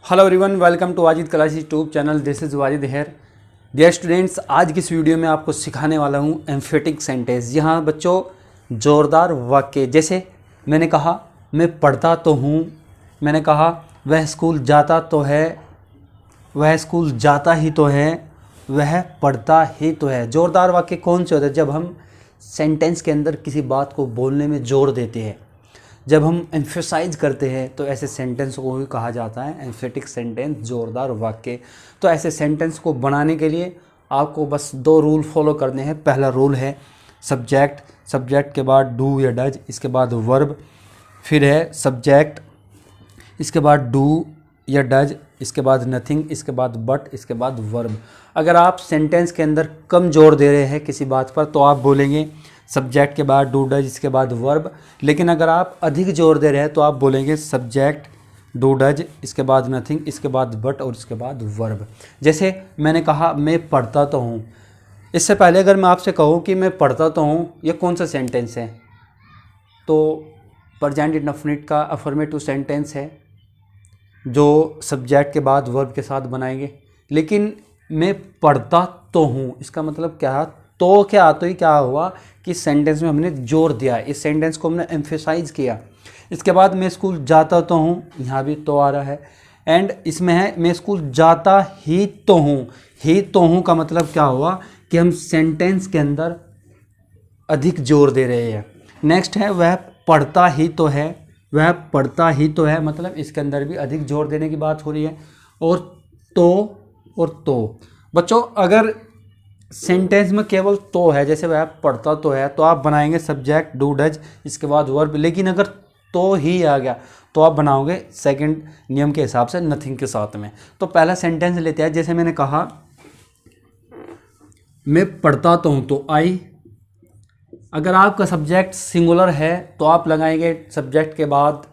Hello everyone, welcome to Wajid class YouTube channel. This is Wajid here. Dear students, आज की इस video में आपको सिखाने वाला हूँ एम्फेटिक सेंटेंस। यहाँ बच्चों ज़ोरदार वाक्य, जैसे मैंने कहा मैं पढ़ता तो हूँ, मैंने कहा वह स्कूल जाता तो है, वह स्कूल जाता ही तो है, वह पढ़ता ही तो है। ज़ोरदार वाक्य कौन से होते हैं? जब हम सेंटेंस के अंदर किसी बात को बोलने में जोर देते हैं, जब हम एम्फेसाइज करते हैं, तो ऐसे सेंटेंस को भी कहा जाता है एम्फेटिक सेंटेंस, जोरदार वाक्य। तो ऐसे सेंटेंस को बनाने के लिए आपको बस 2 रूल फॉलो करने हैं। पहला रूल है सब्जेक्ट, सब्जेक्ट के बाद डू या डज, इसके बाद वर्ब, फिर है सब्जेक्ट, इसके बाद डू या डज, इसके बाद नथिंग, इसके बाद बट, इसके बाद वर्ब। अगर आप सेंटेंस के अंदर कम जोर दे रहे हैं किसी बात पर तो आप बोलेंगे सब्जेक्ट के बाद डू डज, इसके बाद वर्ब। लेकिन अगर आप अधिक जोर दे रहे हैं तो आप बोलेंगे सब्जेक्ट डू डज, इसके बाद नथिंग, इसके बाद बट और इसके बाद वर्ब। जैसे मैंने कहा मैं पढ़ता तो हूँ। इससे पहले अगर मैं आपसे कहूँ कि मैं पढ़ता तो हूँ, ये कौन सा सेंटेंस है? तो प्रेजेंट इंडेफिनिट का अफर्मेटिव सेंटेंस है जो सब्जेक्ट के बाद वर्ब के साथ बनाएंगे। लेकिन मैं पढ़ता तो हूँ, इसका मतलब क्या है? तो क्या, तो ही क्या हुआ कि सेंटेंस में हमने जोर दिया, इस सेंटेंस को हमने एम्फेसाइज किया। इसके बाद मैं स्कूल जाता तो हूँ, यहाँ भी तो आ रहा है। एंड इसमें है मैं स्कूल जाता ही तो हूँ। ही तो हूँ का मतलब क्या हुआ कि हम सेंटेंस के अंदर अधिक जोर दे रहे हैं। नेक्स्ट है वह पढ़ता ही तो है, वह पढ़ता ही तो है, मतलब इसके अंदर भी अधिक जोर देने की बात हो रही है। और तो बच्चों, अगर सेंटेंस में केवल तो है, जैसे वह पढ़ता तो है, तो आप बनाएंगे सब्जेक्ट डू डज, इसके बाद वर्ब। लेकिन अगर तो ही आ गया तो आप बनाओगे सेकंड नियम के हिसाब से नथिंग के साथ में। तो पहला सेंटेंस लेते हैं, जैसे मैंने कहा मैं पढ़ता तो हूँ, तो आई। अगर आपका सब्जेक्ट सिंगुलर है तो आप लगाएंगे सब्जेक्ट के बाद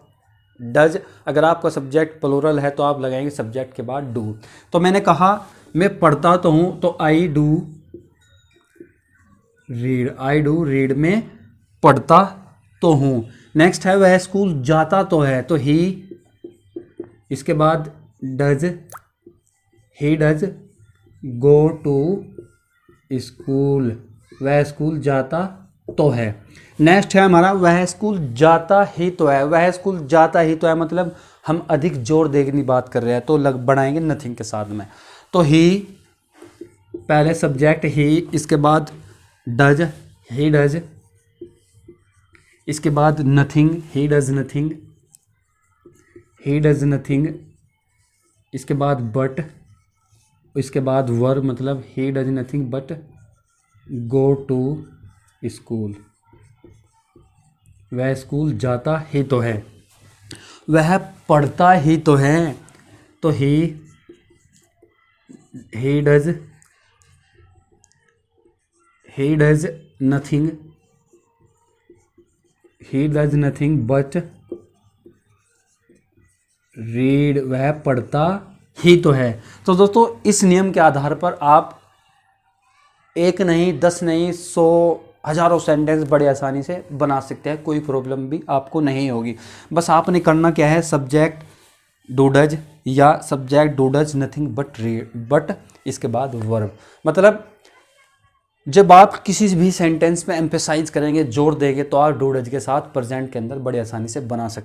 डज। अगर आपका सब्जेक्ट प्लूरल है तो आप लगाएंगे सब्जेक्ट के बाद डू। तो मैंने कहा मैं पढ़ता तो हूँ, तो I do read, I do read, में पढ़ता तो हूँ। नेक्स्ट है वह स्कूल जाता तो है, तो ही, इसके बाद does, he does go to school, वह स्कूल जाता तो है। नेक्स्ट है हमारा वह स्कूल जाता ही तो है, वह स्कूल जाता ही तो है, मतलब हम अधिक जोर देने की बात कर रहे हैं, तो बढ़ाएंगे नथिंग के साथ में। तो ही, पहले सब्जेक्ट ही, इसके बाद डज, ही डज, इसके बाद nothing, he does nothing, he does nothing, इसके बाद बट, इसके बाद वर्ब, मतलब he does nothing but go to school, वह स्कूल जाता ही तो है। वह पढ़ता ही तो है, तो ही does nothing, he does nothing but read, वह पढ़ता ही तो है। तो दोस्तों, इस नियम के आधार पर आप एक नहीं, 10 नहीं, 100 हज़ारों सेंटेंस बड़े आसानी से बना सकते हैं, कोई प्रॉब्लम भी आपको नहीं होगी। बस आपने करना क्या है, सब्जेक्ट डू डज या subject do does nothing but read, but इसके बाद वर्ब। मतलब जब आप किसी भी सेंटेंस में एम्फेसाइज करेंगे, जोर देंगे, तो आप डू डज के साथ प्रेजेंट के अंदर बड़े आसानी से बना सकते हैं।